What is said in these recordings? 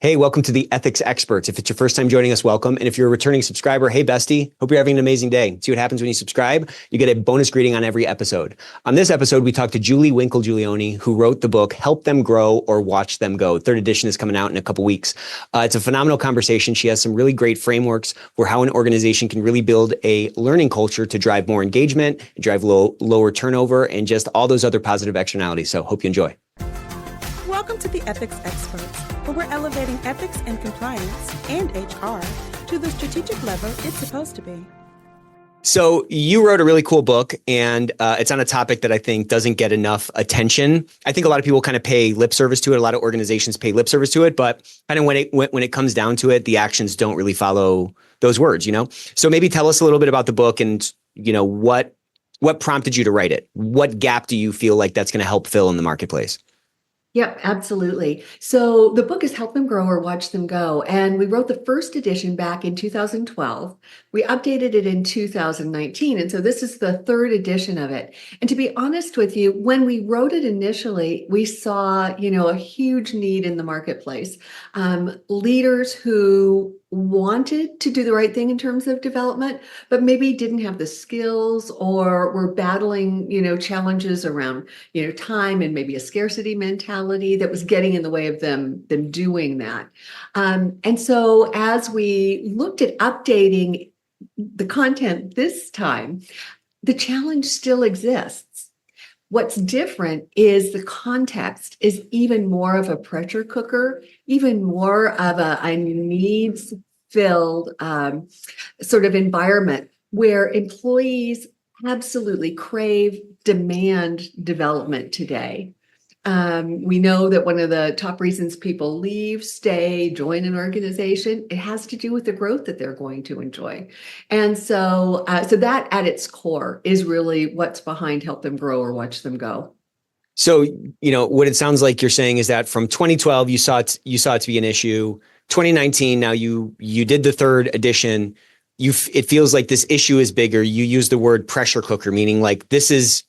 Hey, welcome to the Ethics Experts. If it's your first time joining us, welcome. And if you're a returning subscriber, hey, bestie, hope you're having an amazing day. See what happens when you subscribe. You get a bonus greeting on every episode. On this episode, we talked to Julie Winkle Giulioni, who wrote the book, Help Them Grow or Watch Them Go. Third edition is coming out in a couple weeks. It's a phenomenal conversation. She has some really great frameworks for how an organization can really build a learning culture to drive more engagement, drive lower turnover, and just all those other positive externalities. So hope you enjoy. Welcome to the Ethics Experts, where we're elevating ethics and compliance and HR to the strategic level it's supposed to be. So you wrote a really cool book, and it's on a topic that I think doesn't get enough attention. I think a lot of people kind of pay lip service to it. A lot of organizations pay lip service to it, but kind of when it comes down to it, the actions don't really follow those words, you know? So maybe tell us a little bit about the book and, you know, what prompted you to write it? What gap do you feel like that's going to help fill in the marketplace? Yep, absolutely. So the book is Help Them Grow or Watch Them Go. And we wrote the first edition back in 2012. We updated it in 2019. And so this is the third edition of it. And to be honest with you, when we wrote it initially, we saw, a huge need in the marketplace. Leaders who wanted to do the right thing in terms of development, but maybe didn't have the skills or were battling, challenges around, time and maybe a scarcity mentality that was getting in the way of them doing that. And so as we looked at updating the content this time, the challenge still exists. What's different is the context is even more of a pressure cooker, even more of a needs-filled sort of environment where employees absolutely crave, demand development today. We know that one of the top reasons people leave, stay, join an organization, it has to do with the growth that they're going to enjoy. And so that at its core is really what's behind Help Them Grow or Watch Them Go. So, what it sounds like you're saying is that from 2012, you saw it to be an issue. 2019, now you did the third edition. It feels like this issue is bigger. You use the word pressure cooker, meaning like this is,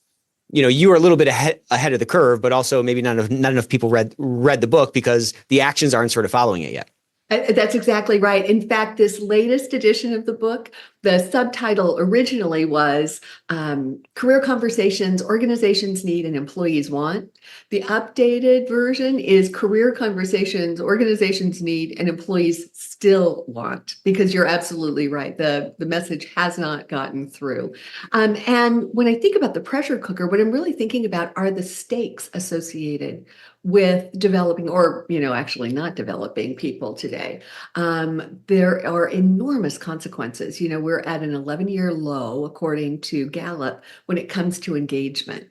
you were a little bit ahead of the curve, but also maybe not enough people read the book because the actions aren't sort of following it yet. That's exactly right. In fact, this latest edition of the book, the subtitle originally was Career Conversations Organizations Need and Employees Want. The updated version is Career Conversations Organizations Need and Employees Still Want, because you're absolutely right. The message has not gotten through. And when I think about the pressure cooker, what I'm really thinking about are the stakes associated with developing or, actually not developing people today. There are enormous consequences. We're at an 11-year low, according to Gallup, when it comes to engagement.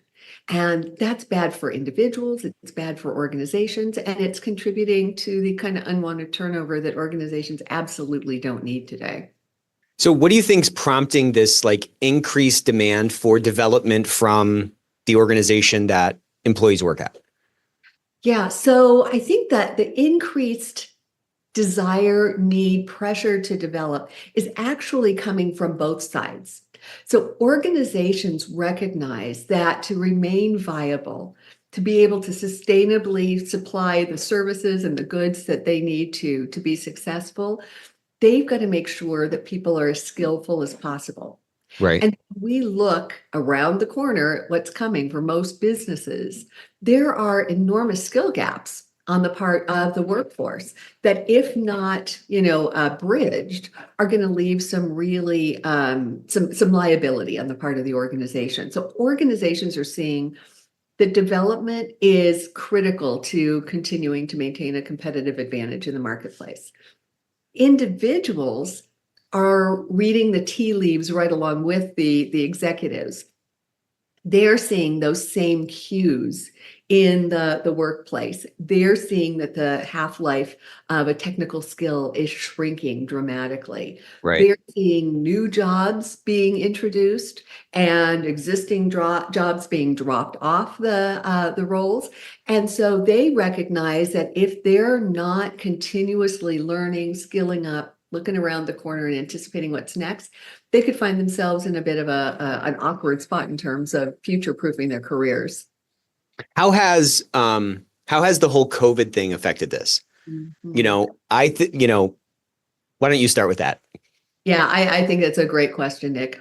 And that's bad for individuals, it's bad for organizations, and it's contributing to the kind of unwanted turnover that organizations absolutely don't need today. So what do you think's prompting this like increased demand for development from the organization that employees work at? Yeah, so I think that the increased desire, need, pressure to develop is actually coming from both sides. So organizations recognize that to remain viable, to be able to sustainably supply the services and the goods that they need to be successful, they've got to make sure that people are as skillful as possible. Right. And we look around the corner at what's coming for most businesses. There are enormous skill gaps on the part of the workforce that, if not, bridged, are going to leave some really some liability on the part of the organization. So organizations are seeing that development is critical to continuing to maintain a competitive advantage in the marketplace. Individuals are reading the tea leaves right along with the executives. They're seeing those same cues in the workplace. They're seeing that the half-life of a technical skill is shrinking dramatically. Right. They're seeing new jobs being introduced and existing jobs being dropped off the roles. And so they recognize that if they're not continuously learning, skilling up, looking around the corner and anticipating what's next, they could find themselves in a bit of an awkward spot in terms of future-proofing their careers. How has the whole COVID thing affected this? Mhm. Why don't you start with that? Yeah, I think that's a great question, Nick.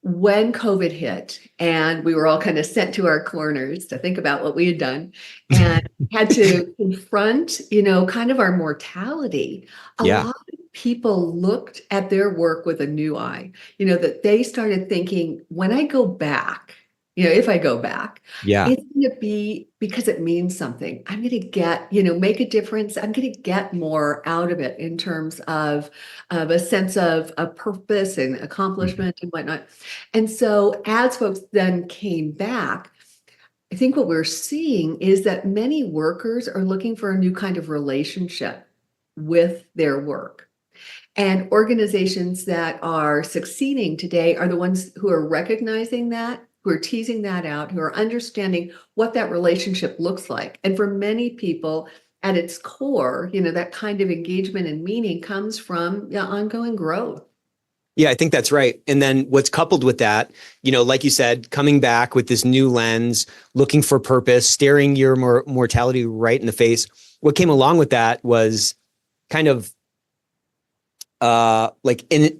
When COVID hit and we were all kind of sent to our corners to think about what we had done and had to confront, kind of our mortality, a Yeah. lot of people looked at their work with a new eye, that they started thinking, when I go back, if I go back, Yeah. it's going to be because it means something. I'm going to get, make a difference. I'm going to get more out of it in terms of a sense of a purpose and Mhm. accomplishment and whatnot. And so as folks then came back, I think what we're seeing is that many workers are looking for a new kind of relationship with their work. And organizations that are succeeding today are the ones who are recognizing that, who are teasing that out, who are understanding what that relationship looks like. And for many people, at its core, that kind of engagement and meaning comes from ongoing growth. Yeah, I think that's right. And then what's coupled with that, like you said, coming back with this new lens, looking for purpose, staring your mortality right in the face. What came along with that was kind of like an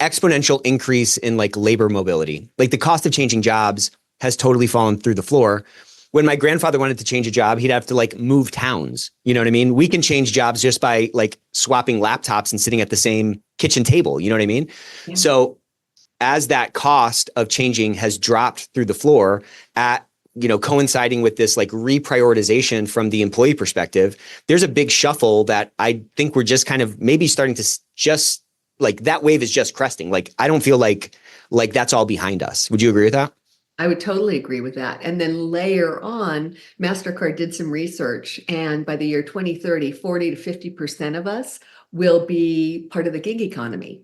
exponential increase in like labor mobility. Like the cost of changing jobs has totally fallen through the floor. When my grandfather wanted to change a job, he'd have to like move towns. You know what I mean? We can change jobs just by like swapping laptops and sitting at the same kitchen table. You know what I mean? Yeah. So as that cost of changing has dropped through the floor at coinciding with this like reprioritization from the employee perspective, there's a big shuffle that I think we're just kind of maybe starting to just like that wave is just cresting. Like I don't feel like that's all behind us. Would you agree with that? I would totally agree with that. And then layer on, MasterCard did some research, and by the year 2030, 40 to 50% of us will be part of the gig economy.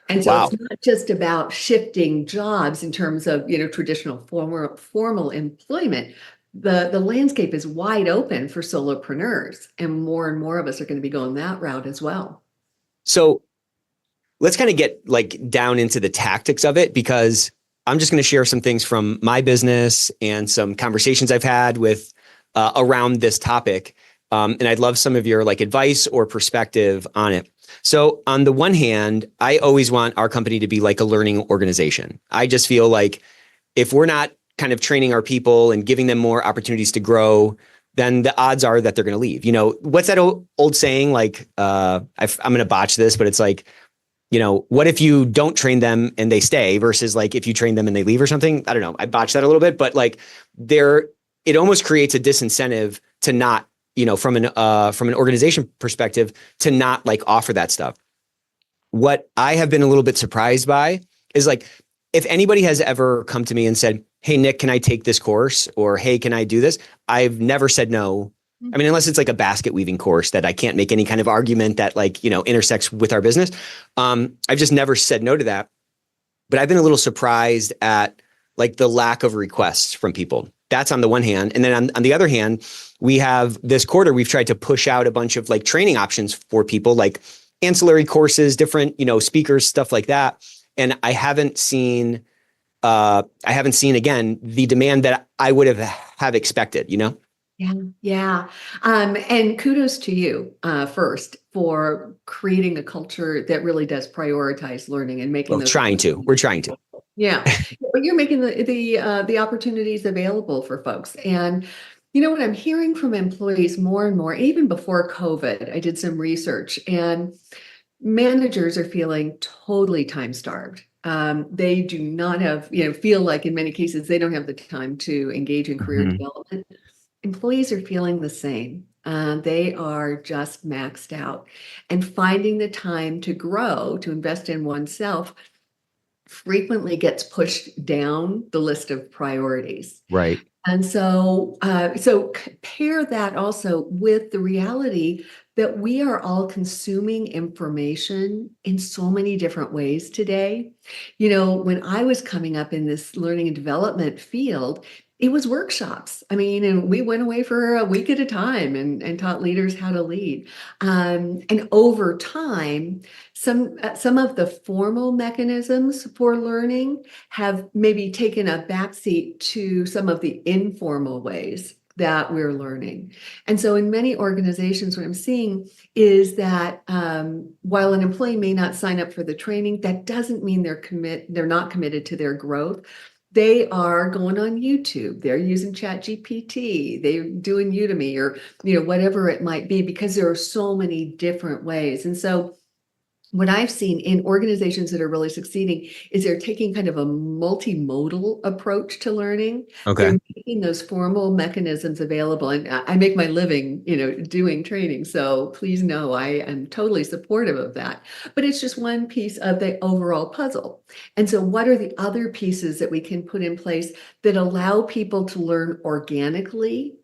And so it's Wow. not just about shifting jobs in terms of, traditional formal employment. The landscape is wide open for solopreneurs, and more of us are going to be going that route as well. So let's kind of get like down into the tactics of it, because I'm just going to share some things from my business and some conversations I've had with around this topic. And I'd love some of your like advice or perspective on it. So on the one hand, I always want our company to be like a learning organization. I just feel like if we're not kind of training our people and giving them more opportunities to grow, then the odds are that they're going to leave. What's that old saying? Like, I'm going to botch this, but it's like, what if you don't train them and they stay versus like if you train them and they leave or something? I don't know. I botched that a little bit, but like it almost creates a disincentive to not, from an organization perspective, to not like offer that stuff. What I have been a little bit surprised by is like, if anybody has ever come to me and said, "Hey, Nick, can I take this course?" or "Hey, can I do this?" I've never said no. I mean, unless it's like a basket weaving course that I can't make any kind of argument that like, intersects with our business. I've just never said no to that. But I've been a little surprised at like the lack of requests from people. That's on the one hand. And then on the other hand, we have this quarter, we've tried to push out a bunch of like training options for people, like ancillary courses, different, speakers, stuff like that. And I haven't seen again the demand that I would have expected. Yeah, yeah. And kudos to you first for creating a culture that really does prioritize learning and making Well, those. we're trying to. Yeah, but you're making the opportunities available for folks. And what I'm hearing from employees more and more, even before COVID, I did some research, and managers are feeling totally time starved. They do not have, feel like in many cases they don't have the time to engage in career Mhm. development. Employees are feeling the same. They are just maxed out, and finding the time to grow, to invest in oneself, frequently gets pushed down the list of priorities. Right. And so pair that also with the reality that we are all consuming information in so many different ways today. When I was coming up in this learning and development field, it was workshops. I mean, and we went away for a week at a time and taught leaders how to lead. And over time, some of the formal mechanisms for learning have maybe taken a backseat to some of the informal ways. that we're learning. And so in many organizations, what I'm seeing is that while an employee may not sign up for the training, that doesn't mean they're not committed to their growth. They are going on YouTube, they're using ChatGPT, they're doing Udemy or whatever it might be, because there are so many different ways. And so what I've seen in organizations that are really succeeding is they're taking kind of a multimodal approach to learning. Okay. They're making those formal mechanisms available. And I make my living, doing training. So please know I am totally supportive of that. But it's just one piece of the overall puzzle. And so what are the other pieces that we can put in place that allow people to learn organically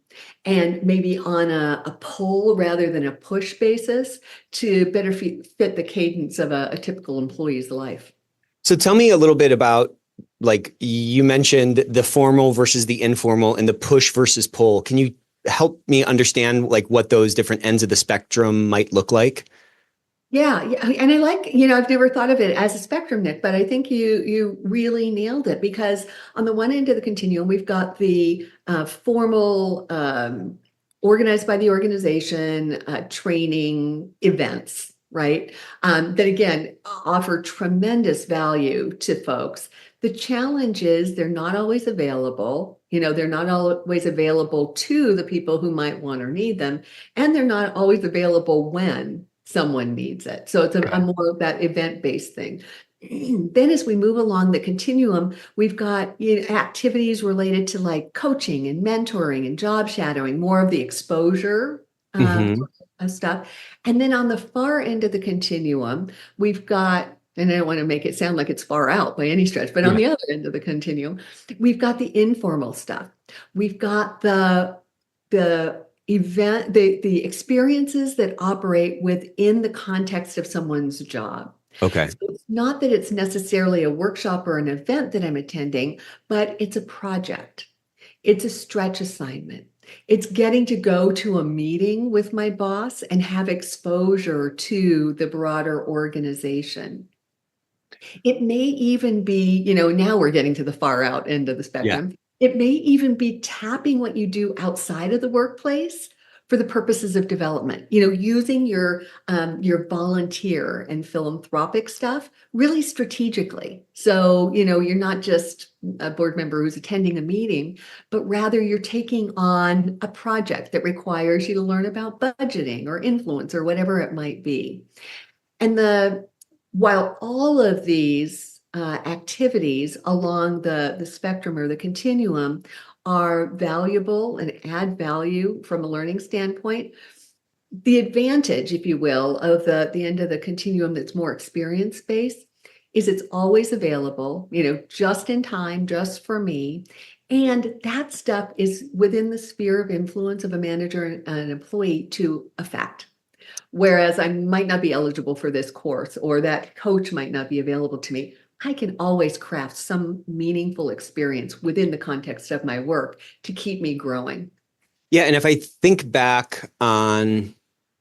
and maybe on a pull rather than a push basis to better fit the cadence of a typical employee's life? So tell me a little bit about, like, you mentioned the formal versus the informal and the push versus pull. Can you help me understand like what those different ends of the spectrum might look like? Yeah. And I like, I've never thought of it as a spectrum, Nick, but I think you really nailed it, because on the one end of the continuum, we've got the formal, organized by the organization, training events, right? That again, offer tremendous value to folks. The challenge is they're not always available. They're not always available to the people who might want or need them. And they're not always available when someone needs it. So it's a more of that event-based thing. Then as we move along the continuum, we've got activities related to like coaching and mentoring and job shadowing, more of the exposure stuff. And then on the far end of the continuum, we've got, and I don't want to make it sound like it's far out by any stretch, but on the other end of the continuum, we've got the informal stuff. We've got the event, the experiences that operate within the context of someone's job. Okay. So it's not that it's necessarily a workshop or an event that I'm attending, but it's a project. It's a stretch assignment. It's getting to go to a meeting with my boss and have exposure to the broader organization. It may even be, now we're getting to the far out end of the spectrum. Yeah. It may even be tapping what you do outside of the workplace for the purposes of development, using your volunteer and philanthropic stuff really strategically. So, you're not just a board member who's attending a meeting, but rather you're taking on a project that requires you to learn about budgeting or influence or whatever it might be. And while all of these activities along the spectrum or the continuum are valuable and add value from a learning standpoint, the advantage, if you will, of the end of the continuum that's more experience-based is it's always available, just in time, just for me. And that stuff is within the sphere of influence of a manager and an employee to affect. Whereas I might not be eligible for this course, or that coach might not be available to me, I can always craft some meaningful experience within the context of my work to keep me growing. Yeah. And if I think back on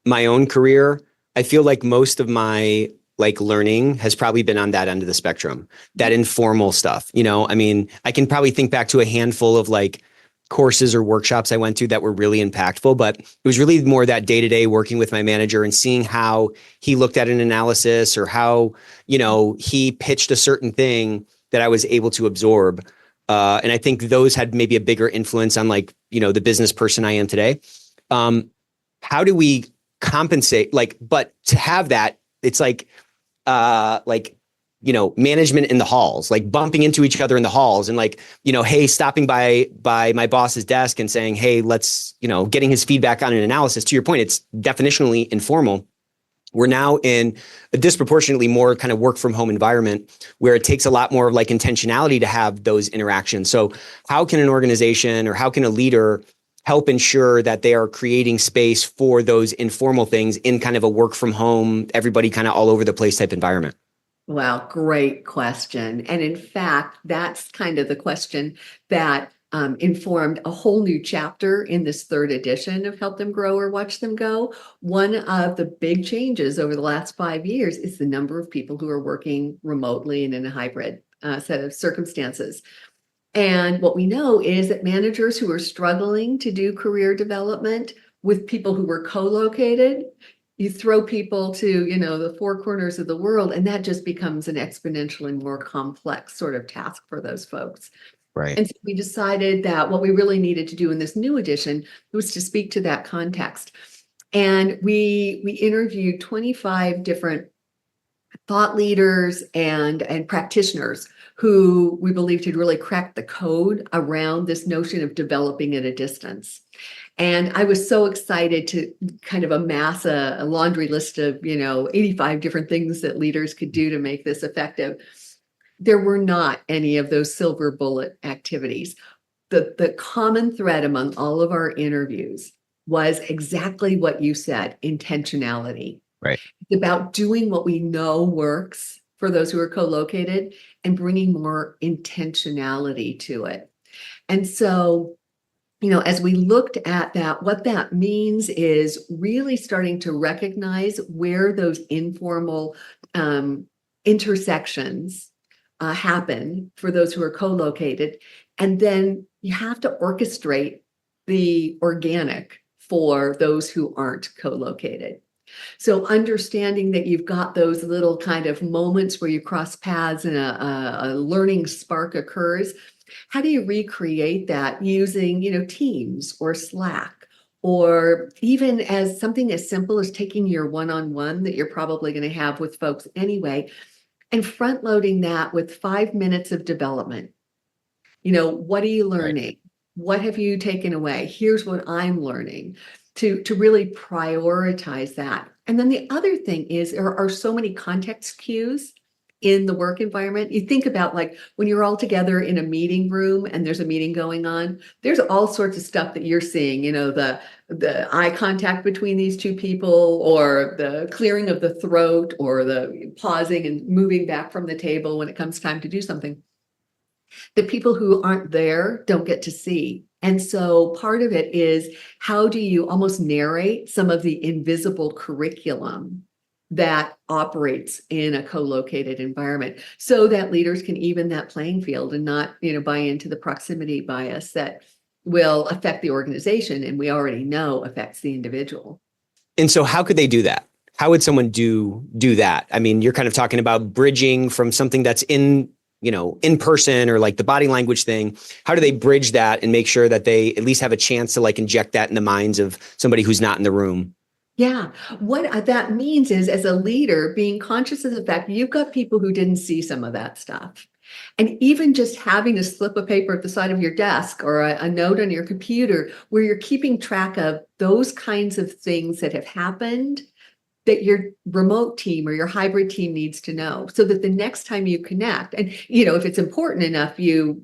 my own career, I feel like most of my learning has probably been on that end of the spectrum, that informal stuff. I can probably think back to a handful of courses or workshops I went to that were really impactful, but it was really more that day-to-day working with my manager and seeing how he looked at an analysis or how, he pitched a certain thing that I was able to absorb. And I think those had maybe a bigger influence on the business person I am today. How do we compensate? But to have that, it's management in the halls, bumping into each other in the halls and hey, stopping by my boss's desk and saying, hey, let's, getting his feedback on an analysis. To your point, it's definitionally informal. We're now in a disproportionately more kind of work from home environment where it takes a lot more intentionality to have those interactions. So how can an organization or how can a leader help ensure that they are creating space for those informal things in kind of a work from home, everybody kind of all over the place type environment? Wow, great question. And in fact, that's kind of the question that informed a whole new chapter in this third edition of Help Them Grow or Watch Them Go. One of the big changes over the last 5 years is the number of people who are working remotely and in a hybrid set of circumstances. And what we know is that managers who are struggling to do career development with people who were co-located, you throw people to, the four corners of the world, and that just becomes an exponentially more complex sort of task for those folks. Right. And so we decided that what we really needed to do in this new edition was to speak to that context. And we interviewed 25 different thought leaders and practitioners who we believed had really cracked the code around this notion of developing at a distance. And I was so excited to kind of amass a laundry list of, 85 different things that leaders could do to make this effective. There were not any of those silver bullet activities. The common thread among all of our interviews was exactly what you said, intentionality. Right. It's about doing what we know works for those who are co-located and bringing more intentionality to it. And so, as we looked at that, what that means is really starting to recognize where those informal intersections happen for those who are co-located. And then you have to orchestrate the organic for those who aren't co-located. So understanding that you've got those little kind of moments where you cross paths and a learning spark occurs. How do you recreate that using, Teams or Slack, or even as something as simple as taking your one-on-one that you're probably going to have with folks anyway, and front loading that with 5 minutes of development. What are you learning? Right. What have you taken away? Here's what I'm learning. To really prioritize that. And then the other thing is there are so many context cues in the work environment. You think about like when you're all together in a meeting room and there's a meeting going on, there's all sorts of stuff that you're seeing, the eye contact between these two people, or the clearing of the throat, or the pausing and moving back from the table when it comes time to do something. The people who aren't there don't get to see. And so part of it is, how do you almost narrate some of the invisible curriculum that operates in a co-located environment so that leaders can even that playing field and not, buy into the proximity bias that will affect the organization and we already know affects the individual. And so how could they do that? How would someone do that? I mean, you're kind of talking about bridging from something that's in person, or like the body language thing. How do they bridge that and make sure that they at least have a chance to like inject that in the minds of somebody who's not in the room? Yeah. What that means is, as a leader, being conscious of the fact you've got people who didn't see some of that stuff. And even just having a slip of paper at the side of your desk or a note on your computer where you're keeping track of those kinds of things that have happened that your remote team or your hybrid team needs to know, so that the next time you connect, and if it's important enough, you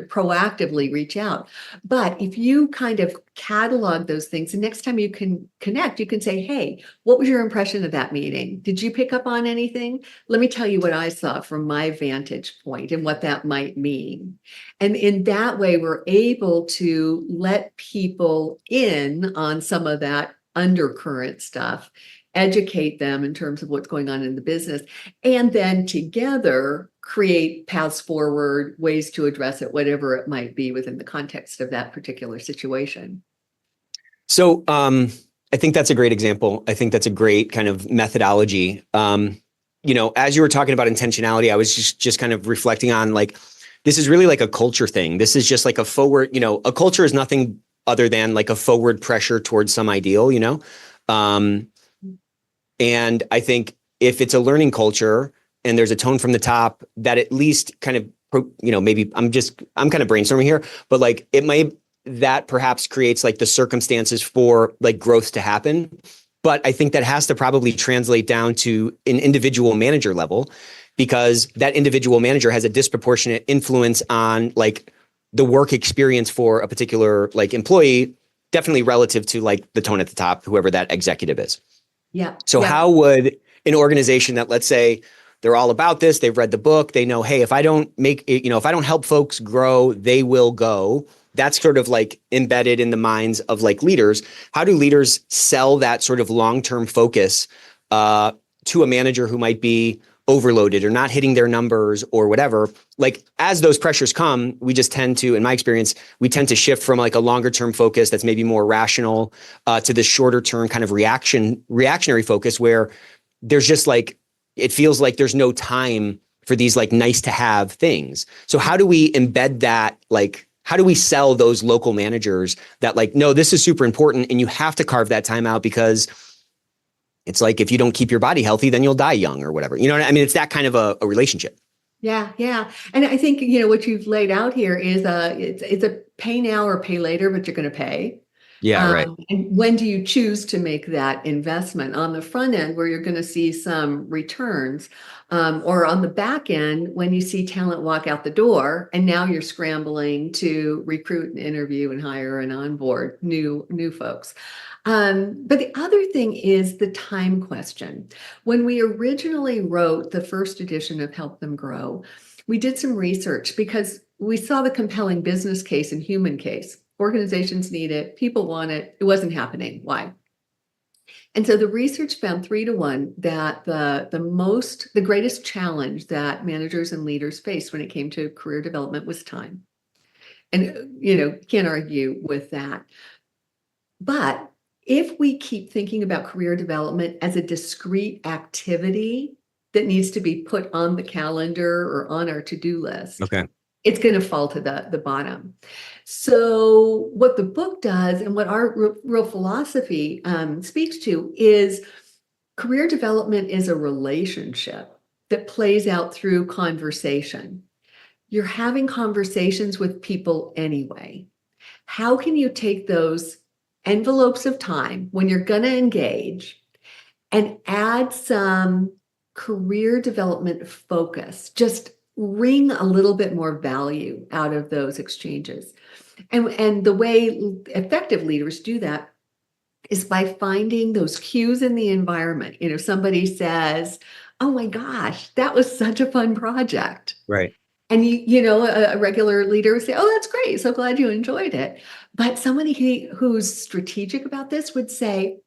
proactively reach out. But if you kind of catalog those things, the next time you can connect, you can say, hey, what was your impression of that meeting? Did you pick up on anything? Let me tell you what I saw from my vantage point and what that might mean. And in that way, we're able to let people in on some of that undercurrent stuff, educate them in terms of what's going on in the business, and then together create paths forward, ways to address it, whatever it might be within the context of that particular situation. So I think that's a great example. I think that's a great kind of methodology. As you were talking about intentionality, I was just kind of reflecting on like, this is really like a culture thing. This is just like a forward, a culture is nothing other than like a forward pressure towards some ideal, and I think if it's a learning culture and there's a tone from the top that at least kind of, maybe I'm kind of brainstorming here, but like that perhaps creates like the circumstances for like growth to happen. But I think that has to probably translate down to an individual manager level, because that individual manager has a disproportionate influence on like the work experience for a particular like employee, definitely relative to like the tone at the top, whoever that executive is. Yeah. So how would an organization that, let's say, they're all about this, they've read the book, they know, hey, if I don't make it, if I don't help folks grow, they will go. That's sort of like embedded in the minds of like leaders. How do leaders sell that sort of long-term focus to a manager who might be overloaded or not hitting their numbers or whatever, like as those pressures come, we just tend to, in my experience, we tend to shift from like a longer term focus that's maybe more rational to this shorter term kind of reactionary focus where there's just like, it feels like there's no time for these like nice to have things. So how do we embed that? Like, how do we sell those local managers that like, no, this is super important and you have to carve that time out because it's like, if you don't keep your body healthy, then you'll die young or whatever. You know what I mean? It's that kind of a relationship. Yeah, yeah. And I think, what you've laid out here is it's a pay now or pay later, but you're going to pay. Yeah, right. And when do you choose to make that investment? On the front end, where you're going to see some returns, or on the back end, when you see talent walk out the door, and now you're scrambling to recruit and interview and hire and onboard new folks. But the other thing is the time question. When we originally wrote the first edition of Help Them Grow, we did some research because we saw the compelling business case and human case. Organizations need it. People want it. It wasn't happening. Why? And so the research found 3-to-1 that the greatest challenge that managers and leaders faced when it came to career development was time. And, can't argue with that. But if we keep thinking about career development as a discrete activity that needs to be put on the calendar or on our to-do list, okay, it's going to fall to the bottom. So what the book does and what our real philosophy speaks to is career development is a relationship that plays out through conversation. You're having conversations with people anyway. How can you take those envelopes of time when you're going to engage and add some career development focus? Just wring a little bit more value out of those exchanges. And the way effective leaders do that is by finding those cues in the environment. Somebody says, "Oh my gosh, that was such a fun project." right. And a regular leader would say, "Oh, that's great. So glad you enjoyed it." But somebody who's strategic about this would say,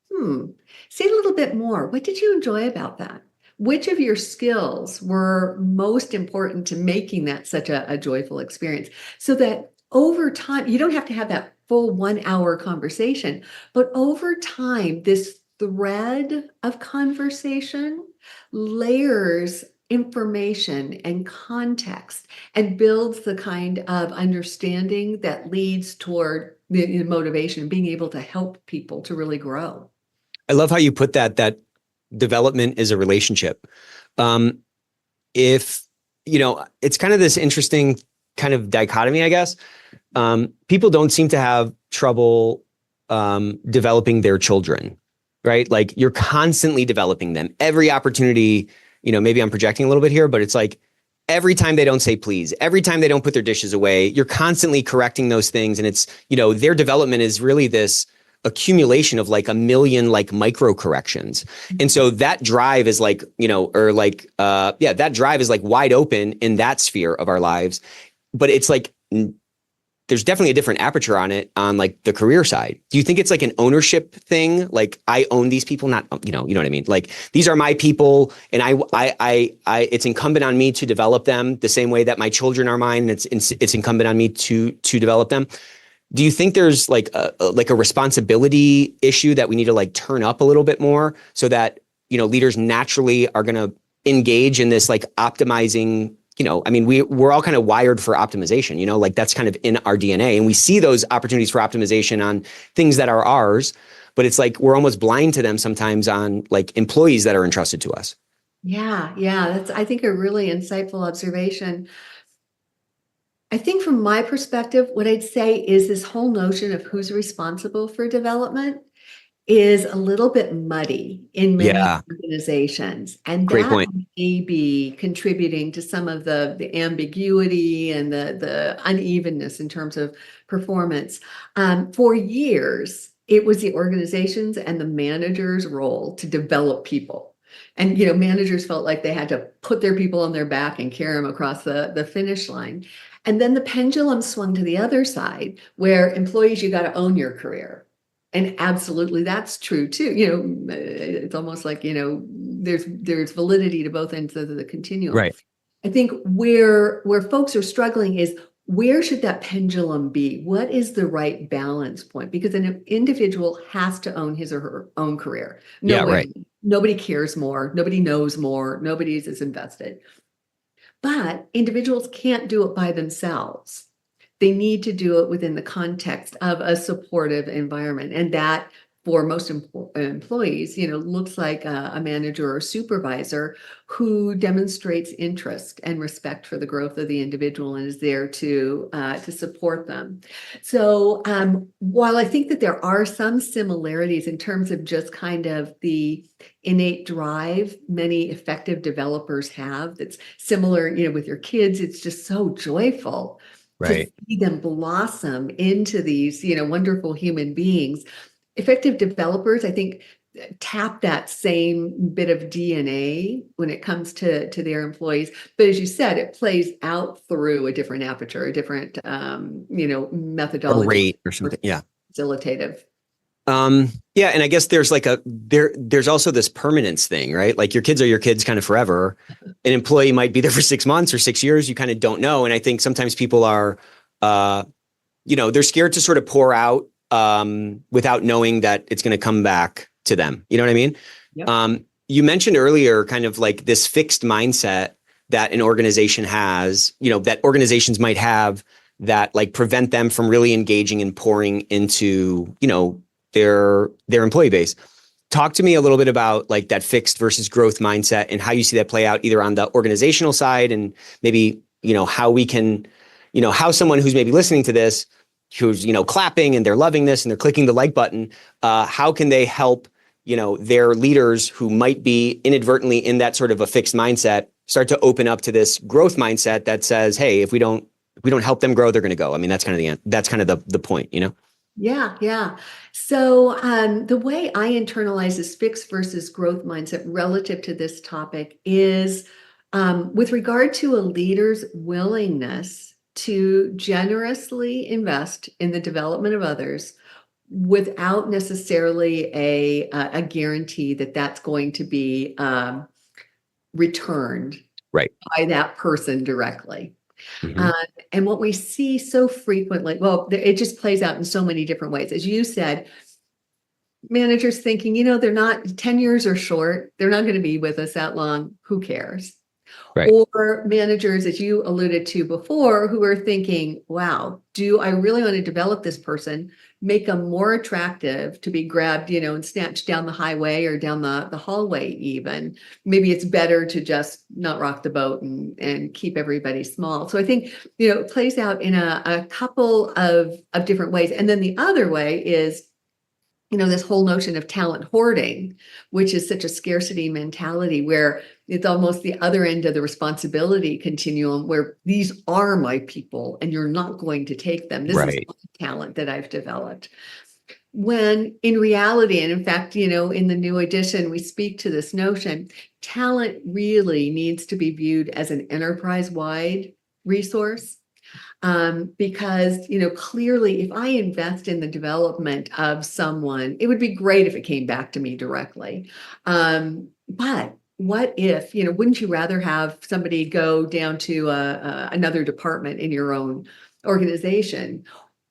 say a little bit more. What did you enjoy about that? Which of your skills were most important to making that such a joyful experience? So that over time, you don't have to have that full 1 hour conversation, but over time, this thread of conversation layers information and context and builds the kind of understanding that leads toward the motivation, being able to help people to really grow. I love how you put that development is a relationship. If, it's kind of this interesting kind of dichotomy, I guess. People don't seem to have trouble developing their children, right? Like you're constantly developing them. Every opportunity, maybe I'm projecting a little bit here, but it's like every time they don't say please, every time they don't put their dishes away, you're constantly correcting those things. And it's, their development is really this accumulation of like a million like micro corrections. And so that drive is like, that drive is like wide open in that sphere of our lives. But it's like, there's definitely a different aperture on it on like the career side. Do you think it's like an ownership thing? Like I own these people, not, you know what I mean? Like these are my people and it's incumbent on me to develop them the same way that my children are mine. And it's incumbent on me to develop them. Do you think there's like a responsibility issue that we need to like turn up a little bit more so that, leaders naturally are going to engage in this like optimizing, we're all kind of wired for optimization, like that's kind of in our DNA. And we see those opportunities for optimization on things that are ours, but it's like we're almost blind to them sometimes on like employees that are entrusted to us. Yeah. That's, I think, a really insightful observation. I think from my perspective, what I'd say is this whole notion of who's responsible for development is a little bit muddy in many organizations. And Great that point. may be contributing to some of the ambiguity and the unevenness in terms of performance. For years, it was the organizations and the managers' role to develop people. And, managers felt like they had to put their people on their back and carry them across the finish line. And then the pendulum swung to the other side, where employees, you got to own your career. And absolutely, that's true too. It's almost like, there's validity to both ends of the continuum. Right. I think where folks are struggling is, where should that pendulum be? What is the right balance point? Because an individual has to own his or her own career. Yeah, right. Nobody cares more. Nobody knows more. Nobody's as invested. But individuals can't do it by themselves. They need to do it within the context of a supportive environment. And that, for most employees, looks like a manager or supervisor who demonstrates interest and respect for the growth of the individual and is there to support them. So while I think that there are some similarities in terms of just kind of the innate drive many effective developers have, that's similar, with your kids, it's just so joyful Right. to see them blossom into these, wonderful human beings. Effective developers, I think, tap that same bit of DNA when it comes to their employees. But as you said, it plays out through a different aperture, a different, methodology. Or rate or something. Yeah. Facilitative. Yeah. And I guess there's there's also this permanence thing, right? Like your kids are your kids kind of forever. An employee might be there for 6 months or 6 years. You kind of don't know. And I think sometimes people are, they're scared to sort of pour out without knowing that it's going to come back to them. You know what I mean? Yep. You mentioned earlier kind of like this fixed mindset that an organization has, that organizations might have that like prevent them from really engaging and pouring into, their employee base. Talk to me a little bit about like that fixed versus growth mindset and how you see that play out either on the organizational side and maybe, how we can, how someone who's maybe listening to this, who's, clapping and they're loving this and they're clicking the like button, how can they help, their leaders who might be inadvertently in that sort of a fixed mindset start to open up to this growth mindset that says, hey, if we don't help them grow, they're going to go. I mean, that's kind of the point, Yeah. So the way I internalize this fixed versus growth mindset relative to this topic is with regard to a leader's willingness to generously invest in the development of others without necessarily a guarantee that that's going to be returned right by that person directly. Mm-hmm. And what we see so frequently, well, it just plays out in so many different ways. As you said, managers thinking, they're not 10 years or short. They're not going to be with us that long. Who cares? Right. Or managers, as you alluded to before, who are thinking, wow, do I really want to develop this person, make them more attractive to be grabbed, and snatched down the highway or down the hallway even? Maybe it's better to just not rock the boat and keep everybody small. So I think, it plays out in a couple of different ways. And then the other way is, this whole notion of talent hoarding, which is such a scarcity mentality where it's almost the other end of the responsibility continuum where these are my people and you're not going to take them. This is my talent that I've developed. When in reality, and in fact, in the new edition, we speak to this notion, talent really needs to be viewed as an enterprise-wide resource. Because, clearly, if I invest in the development of someone, it would be great if it came back to me directly. But what if, wouldn't you rather have somebody go down to another department in your own organization?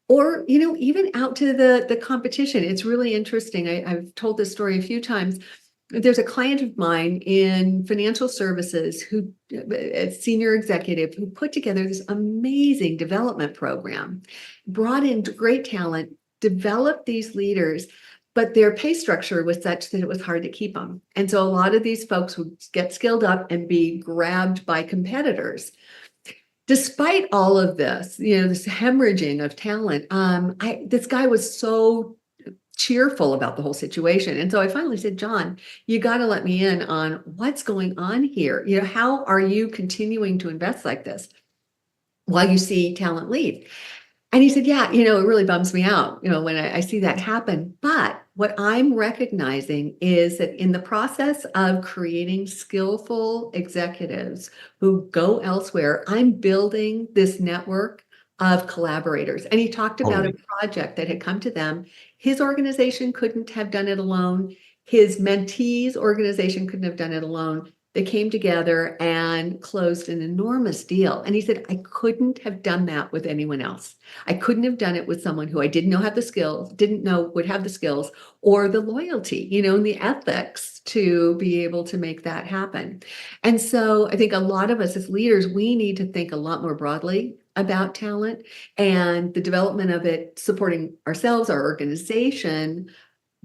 Or, even out to the competition? It's really interesting. I've told this story a few times. There's a client of mine in financial services who, a senior executive, who put together this amazing development program, brought in great talent, developed these leaders, but their pay structure was such that it was hard to keep them. And so a lot of these folks would get skilled up and be grabbed by competitors. Despite all of this, this hemorrhaging of talent, this guy was so cheerful about the whole situation. And so I finally said, John, you got to let me in on what's going on here. How are you continuing to invest like this while you see talent leave? And he said, yeah, it really bums me out, when I see that happen. But what I'm recognizing is that in the process of creating skillful executives who go elsewhere, I'm building this network of collaborators. And he talked about a project that had come to them. His organization couldn't have done it alone. his mentees organization couldn't have done it alone. They came together and closed an enormous deal. And he said, I couldn't have done that with anyone else. I couldn't have done it with someone who I didn't know had the skills, didn't know would have the skills or the loyalty, and the ethics to be able to make that happen. And so I think a lot of us as leaders, we need to think a lot more broadly about talent and the development of it, supporting ourselves, our organization,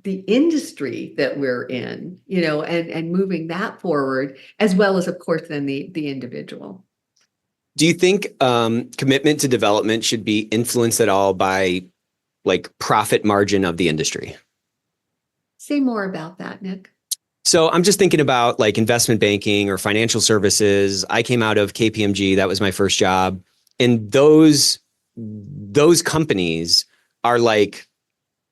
the industry that we're in, and moving that forward, as well as, of course, then the individual. Do you think commitment to development should be influenced at all by like profit margin of the industry? Say more about that, Nick. So I'm just thinking about like investment banking or financial services. I came out of KPMG. That was my first job. And those companies are like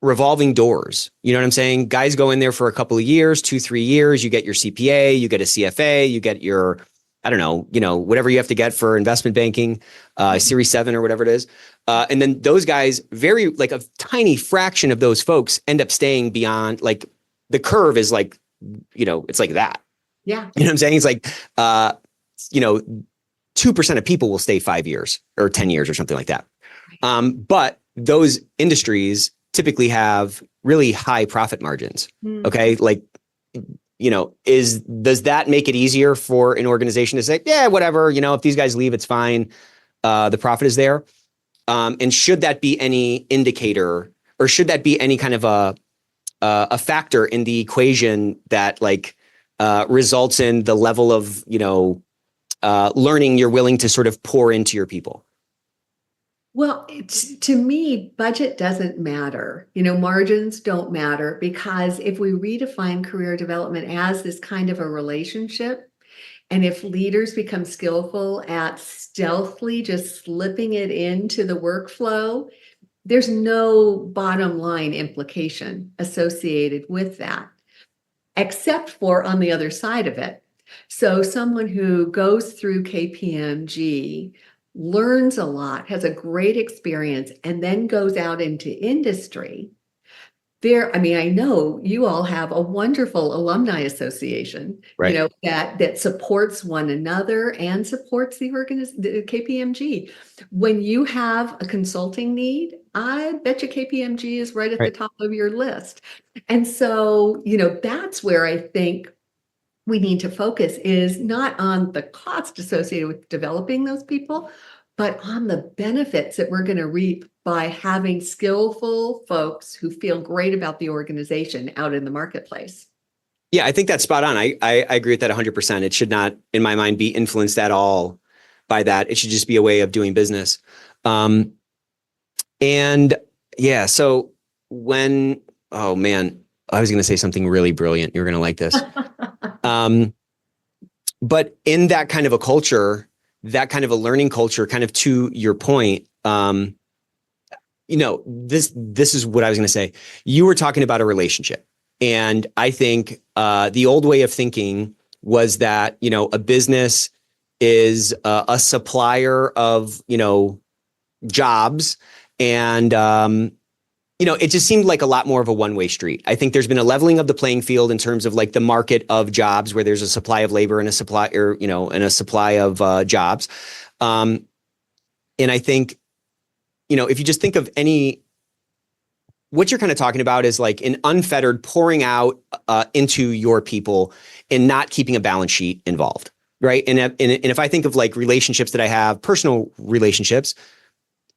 revolving doors. You know what I'm saying? Guys go in there for a couple of years, 2-3 years, you get your CPA, you get a CFA, you get your, I don't know, whatever you have to get for investment banking, Series 7 or whatever it is. And then those guys, very like a tiny fraction of those folks end up staying beyond, like the curve is like, it's like that. Yeah. You know what I'm saying? It's like, 2% of people will stay 5 years or 10 years or something like that. But those industries typically have really high profit margins. Okay. Like, does that make it easier for an organization to say, yeah, whatever, if these guys leave, it's fine. The profit is there. And should that be any indicator, or should that be any kind of a factor in the equation that like results in the level of, learning you're willing to sort of pour into your people? Well, to me, budget doesn't matter. Margins don't matter, because if we redefine career development as this kind of a relationship, and if leaders become skillful at stealthily just slipping it into the workflow, there's no bottom line implication associated with that, except for on the other side of it. So someone who goes through KPMG, learns a lot, has a great experience, and then goes out into industry. I know you all have a wonderful alumni association, right, that supports one another and supports the KPMG. When you have a consulting need, I bet you KPMG is right at the top of your list. And so, that's where I think we need to focus, is not on the cost associated with developing those people, but on the benefits that we're going to reap by having skillful folks who feel great about the organization out in the marketplace. Yeah, I think that's spot on. I agree with that 100%. It should not, in my mind, be influenced at all by that. It should just be a way of doing business. And yeah, so oh man, I was going to say something really brilliant. You're going to like this. But in that kind of a culture, that kind of a learning culture, kind of to your point, this is what I was going to say. You were talking about a relationship. And I think the old way of thinking was that, a business is a supplier of, jobs. And, it just seemed like a lot more of a one-way street. I think there's been a leveling of the playing field in terms of like the market of jobs, where there's a supply of labor and a supply, and a supply of jobs. And I think, if you just think of what you're kind of talking about is like an unfettered pouring out into your people and not keeping a balance sheet involved, right? And if I think of like relationships that I have, personal relationships,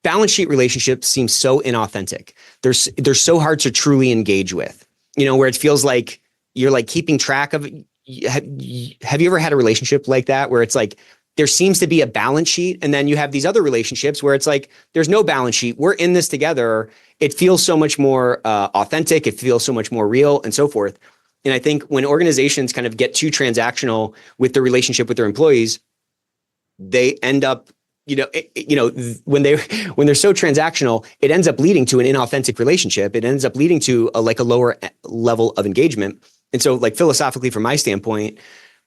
balance sheet relationships seem so inauthentic. They're so hard to truly engage with, where it feels like you're like keeping track of. Have you ever had a relationship like that, where it's like there seems to be a balance sheet, and then you have these other relationships where it's like there's no balance sheet. We're in this together. It feels so much more authentic. It feels so much more real, and so forth. And I think when organizations kind of get too transactional with the relationship with their employees, they end up, when they're so transactional, it ends up leading to an inauthentic relationship. It ends up leading to a lower level of engagement. And so like philosophically, from my standpoint,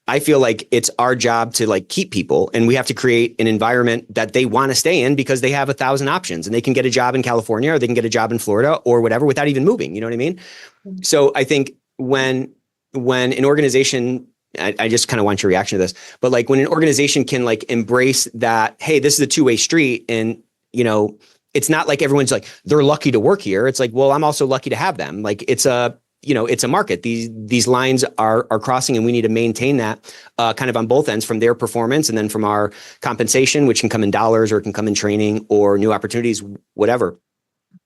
I feel like it's our job to like keep people, and we have to create an environment that they want to stay in, because they have 1,000 options, and they can get a job in California, or they can get a job in Florida or whatever without even moving. You know what I mean? So I think when when an organization, I just kind of want your reaction to this, but like when an organization can like embrace that, hey, this is a two-way street, and it's not like everyone's like, they're lucky to work here. It's like, well, I'm also lucky to have them. Like it's a market. These lines are crossing, and we need to maintain that kind of on both ends, from their performance and then from our compensation, which can come in dollars or it can come in training or new opportunities, whatever.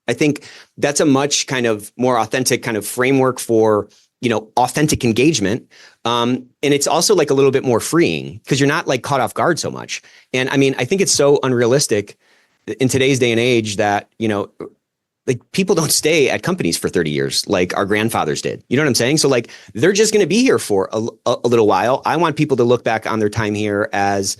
I think that's a much kind of more authentic kind of framework for, authentic engagement. And it's also like a little bit more freeing because you're not like caught off guard so much. And I mean, I think it's so unrealistic in today's day and age that, like people don't stay at companies for 30 years like our grandfathers did. You know what I'm saying? So like they're just going to be here for a little while. I want people to look back on their time here as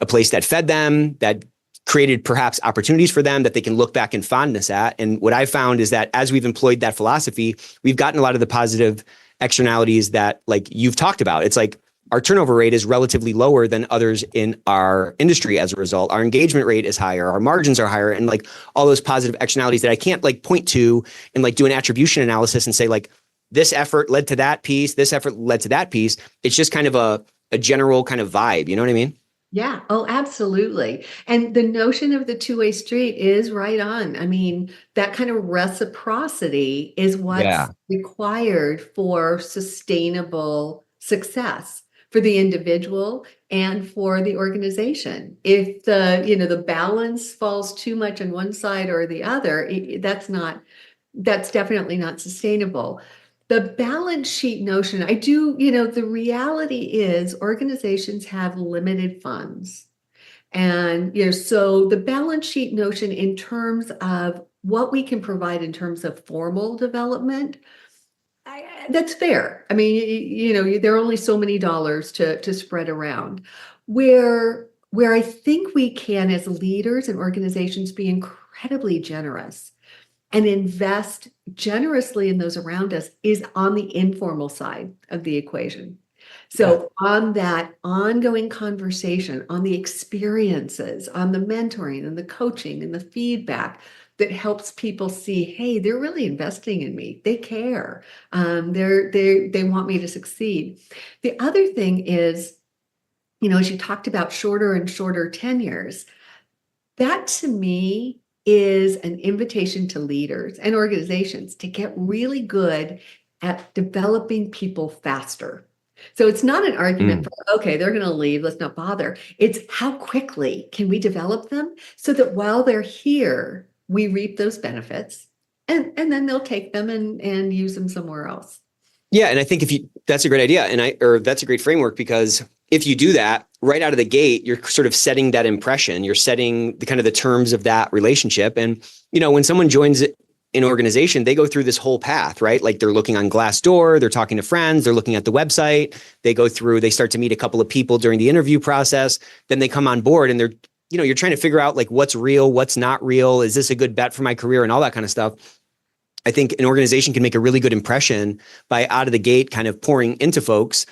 a place that fed them, that created perhaps opportunities for them that they can look back in fondness at. And what I found is that as we've employed that philosophy, we've gotten a lot of the positive externalities that like you've talked about. It's like our turnover rate is relatively lower than others in our industry. As a result, our engagement rate is higher, our margins are higher, and like all those positive externalities that I can't like point to and like do an attribution analysis and say like this effort led to that piece, this effort led to that piece. It's just kind of a general kind of vibe. You know what I mean? Yeah. Oh, absolutely. And the notion of the two-way street is right on. I mean, that kind of reciprocity is what's required for sustainable success for the individual and for the organization. If the balance falls too much on one side or the other, that's definitely not sustainable. The balance sheet notion, the reality is organizations have limited funds. And, so the balance sheet notion in terms of what we can provide in terms of formal development, that's fair. I mean, there are only so many dollars to spread around. Where I think we can, as leaders and organizations, be incredibly generous and invest generously in those around us is on the informal side of the equation. So on that ongoing conversation, on the experiences, on the mentoring and the coaching and the feedback that helps people see, hey, they're really investing in me. They care. They want me to succeed. The other thing is, as you talked about shorter and shorter tenures, that to me is an invitation to leaders and organizations to get really good at developing people faster. So it's not an argument for, okay, they're going to leave, let's not bother. It's how quickly can we develop them so that while they're here, we reap those benefits and then they'll take them and use them somewhere else. Yeah. And I think that's a great idea. That's a great framework, because if you do that right out of the gate, you're sort of setting that impression, you're setting the kind of the terms of that relationship. And, when someone joins an organization, they go through this whole path, right? Like they're looking on Glassdoor, they're talking to friends, they're looking at the website, they start to meet a couple of people during the interview process, then they come on board and you're trying to figure out like what's real, what's not real. Is this a good bet for my career and all that kind of stuff? I think an organization can make a really good impression by out of the gate kind of pouring into folks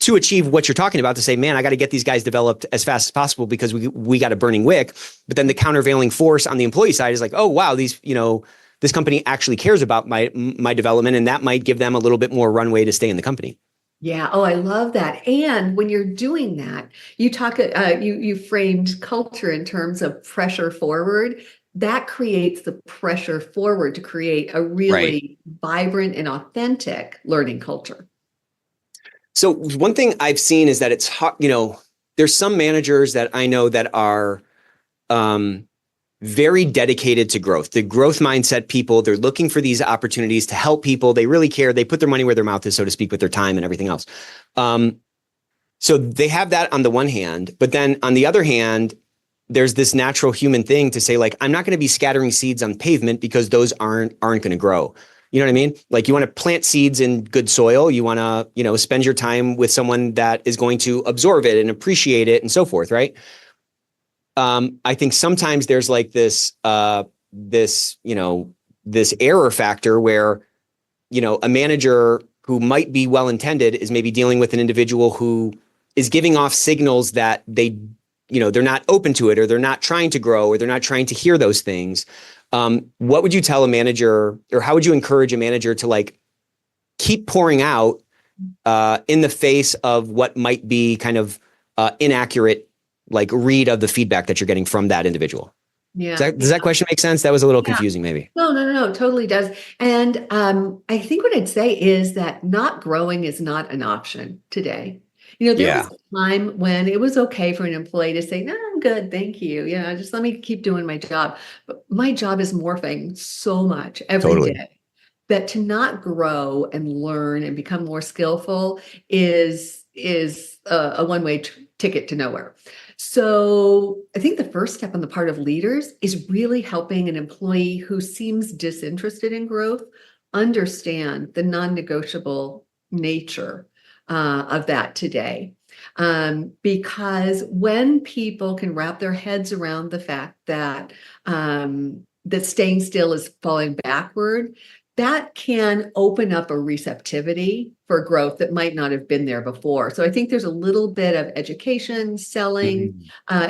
to achieve what you're talking about, to say, man, I got to get these guys developed as fast as possible because we got a burning wick. But then the countervailing force on the employee side is like, oh, wow, this company actually cares about my development, and that might give them a little bit more runway to stay in the company. Yeah. Oh, I love that. And when you're doing that, you framed culture in terms of pressure forward. That creates the pressure forward to create a really vibrant and authentic learning culture. So one thing I've seen is that it's hard, there's some managers that I know that are very dedicated to growth, the growth mindset people. They're looking for these opportunities to help people. They really care. They put their money where their mouth is, so to speak, with their time and everything else. So they have that on the one hand, but then on the other hand, there's this natural human thing to say, like, I'm not going to be scattering seeds on pavement because those aren't going to grow. You know what I mean? Like, you want to plant seeds in good soil. You want to, spend your time with someone that is going to absorb it and appreciate it and so forth. Right. I think sometimes there's like this error factor where, a manager who might be well-intended is maybe dealing with an individual who is giving off signals that they're not open to it, or they're not trying to grow, or they're not trying to hear those things. What would you tell a manager, or how would you encourage a manager to like keep pouring out in the face of what might be kind of inaccurate, like read of the feedback that you're getting from that individual. Yeah. Does that question make sense? That was a little Yeah. confusing, maybe. No, totally does. And I think what I'd say is that not growing is not an option today. There was a time when it was okay for an employee to say, no, I'm good, thank you. Just let me keep doing my job. But my job is morphing so much every day that to not grow and learn and become more skillful is a one-way ticket to nowhere. So I think the first step on the part of leaders is really helping an employee who seems disinterested in growth understand the non-negotiable nature of that today. Because when people can wrap their heads around the fact that that staying still is falling backward, that can open up a receptivity for growth that might not have been there before. So I think there's a little bit of education, selling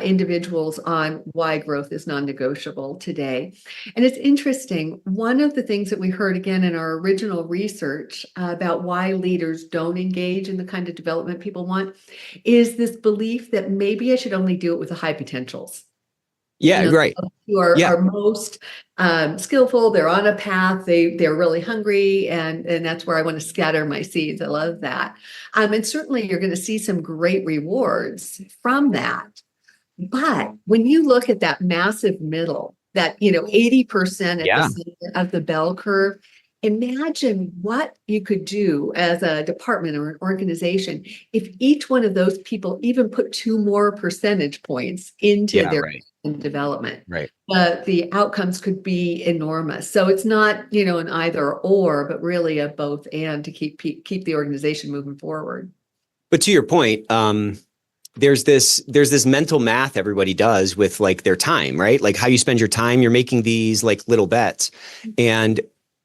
individuals on why growth is non-negotiable today. And it's interesting. One of the things that we heard again in our original research about why leaders don't engage in the kind of development people want is this belief that maybe I should only do it with the high potentials. Yeah, right. Who are most skillful, they're on a path, they're really hungry, and that's where I want to scatter my seeds. I love that. And certainly you're going to see some great rewards from that. But when you look at that massive middle, that 80% at the center of the bell curve, imagine what you could do as a department or an organization if each one of those people even put 2 more percentage points into their development. The outcomes could be enormous. So it's not, an either or, but really a both and to keep the organization moving forward. But to your point, there's this mental math everybody does with like their time, right? Like how you spend your time, you're making these like little bets. And,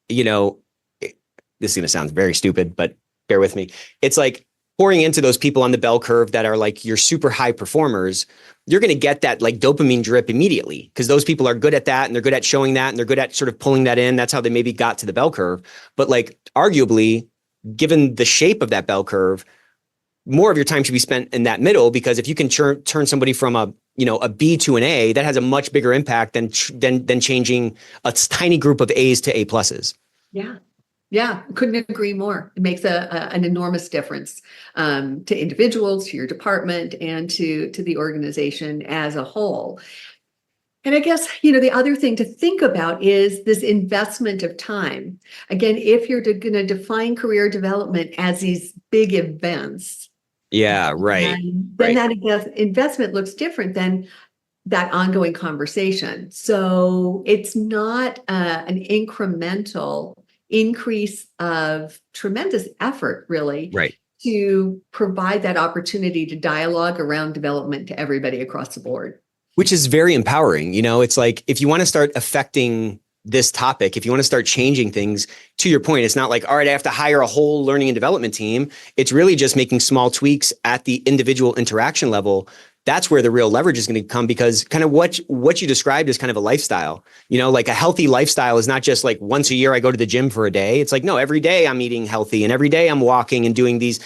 this is going to sound very stupid, but bear with me. It's like pouring into those people on the bell curve that are like your super high performers. You're going to get that like dopamine drip immediately because those people are good at that and they're good at showing that and they're good at sort of pulling that in. That's how they maybe got to the bell curve. But like arguably, given the shape of that bell curve, more of your time should be spent in that middle, because if you can turn somebody from a B to an A, that has a much bigger impact than changing a tiny group of A's to A pluses. Yeah, couldn't agree more. It makes an enormous difference to individuals, to your department, and to the organization as a whole. And I guess, the other thing to think about is this investment of time. Again, if you're going to define career development as these big events, then that investment looks different than that ongoing conversation. So it's not an incremental increase of tremendous effort, really, to provide that opportunity to dialogue around development to everybody across the board. Which is very empowering. It's like, if you want to start affecting this topic, if you want to start changing things, to your point, it's not like, all right, I have to hire a whole learning and development team. It's really just making small tweaks at the individual interaction level. That's where the real leverage is going to come, because kind of what you described is kind of a lifestyle. Like a healthy lifestyle is not just like once a year I go to the gym for a day. It's like, no, every day I'm eating healthy and every day I'm walking and doing these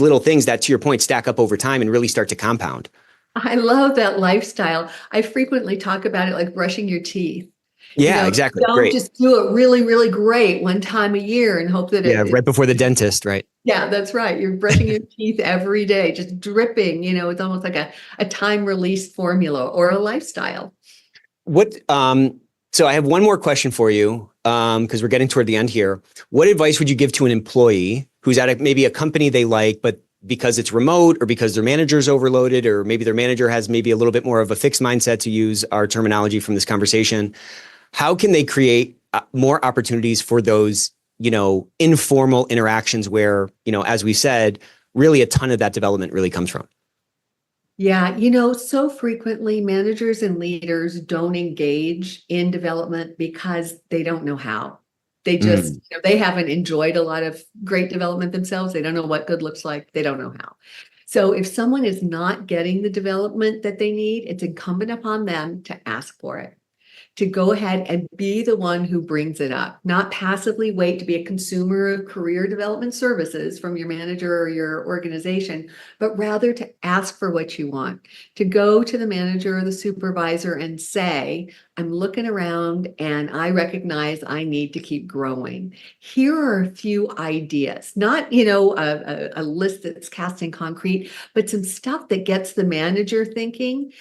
little things that, to your point, stack up over time and really start to compound. I love that lifestyle. I frequently talk about it like brushing your teeth. Yeah, exactly. Don't just do it really, really great one time a year and hope that right before the dentist, right? Yeah, that's right. You're brushing your teeth every day, just dripping. It's almost like a time-released formula or a lifestyle. So I have one more question for you, because we're getting toward the end here. What advice would you give to an employee who's at maybe a company they like, but because it's remote or because their manager's overloaded, or maybe their manager has maybe a little bit more of a fixed mindset, to use our terminology from this conversation? How can they create more opportunities for those, informal interactions where, as we said, really a ton of that development really comes from? Yeah, so frequently managers and leaders don't engage in development because they don't know how. They just, they haven't enjoyed a lot of great development themselves. They don't know what good looks like. They don't know how. So if someone is not getting the development that they need, it's incumbent upon them to ask for it. to go ahead and be the one who brings it up, not passively wait to be a consumer of career development services from your manager or your organization, but rather to ask for what you want, to go to the manager or the supervisor and say, I'm looking around and I recognize I need to keep growing. Here are a few ideas, not, a list that's cast in concrete, but some stuff that gets the manager thinking.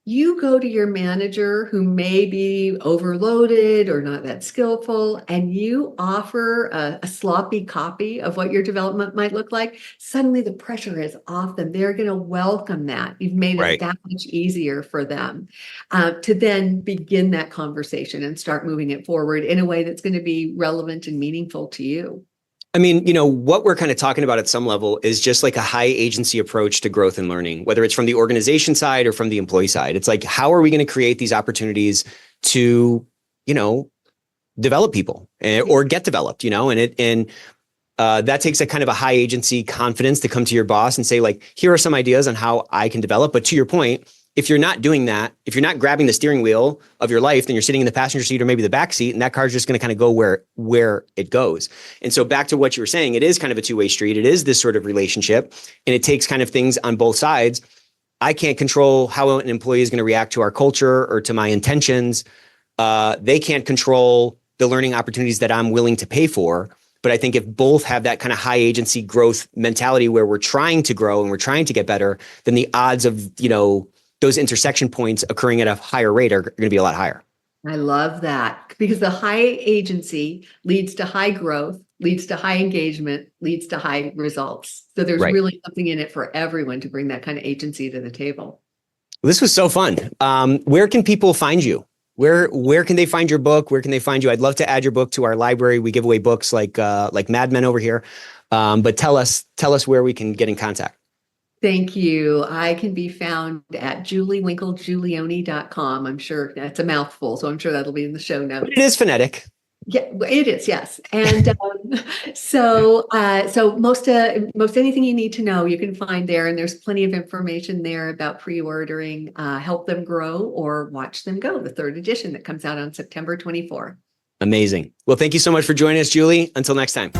You go to your manager who may be overloaded or not that skillful, and you offer a sloppy copy of what your development might look like. Suddenly the pressure is off them. They're going to welcome that. You've made it Right. that much easier for them to then begin that conversation and start moving it forward in a way that's going to be relevant and meaningful to you. I mean, what we're kind of talking about at some level is just like a high agency approach to growth and learning, whether it's from the organization side or from the employee side. It's like, how are we going to create these opportunities to, develop people or get developed, and that takes a kind of a high agency confidence to come to your boss and say, like, here are some ideas on how I can develop. But to your point, if you're not doing that, if you're not grabbing the steering wheel of your life, then you're sitting in the passenger seat or maybe the back seat, and that car's just going to kind of go where it goes. And so back to what you were saying, it is kind of a two-way street. It is this sort of relationship, and it takes kind of things on both sides. I can't control how an employee is going to react to our culture or to my intentions. They can't control the learning opportunities that I'm willing to pay for. But I think if both have that kind of high agency growth mentality where we're trying to grow and we're trying to get better, then the odds of, those intersection points occurring at a higher rate are going to be a lot higher. I love that, because the high agency leads to high growth, leads to high engagement, leads to high results. So there's Right. really something in it for everyone to bring that kind of agency to the table. This was so fun. Where can people find you? Where can they find your book? Where can they find you? I'd love to add your book to our library. We give away books like Mad Men over here. But tell us where we can get in contact. Thank you. I can be found at juliewinklegiulioni.com. I'm sure that's a mouthful, so I'm sure that'll be in the show notes. But it is phonetic. Yeah, it is. Yes. And so most anything you need to know, you can find there. And there's plenty of information there about pre-ordering Help Them Grow or Watch Them Go, the third edition that comes out on September 24th. Amazing. Well, thank you so much for joining us, Julie. Until next time.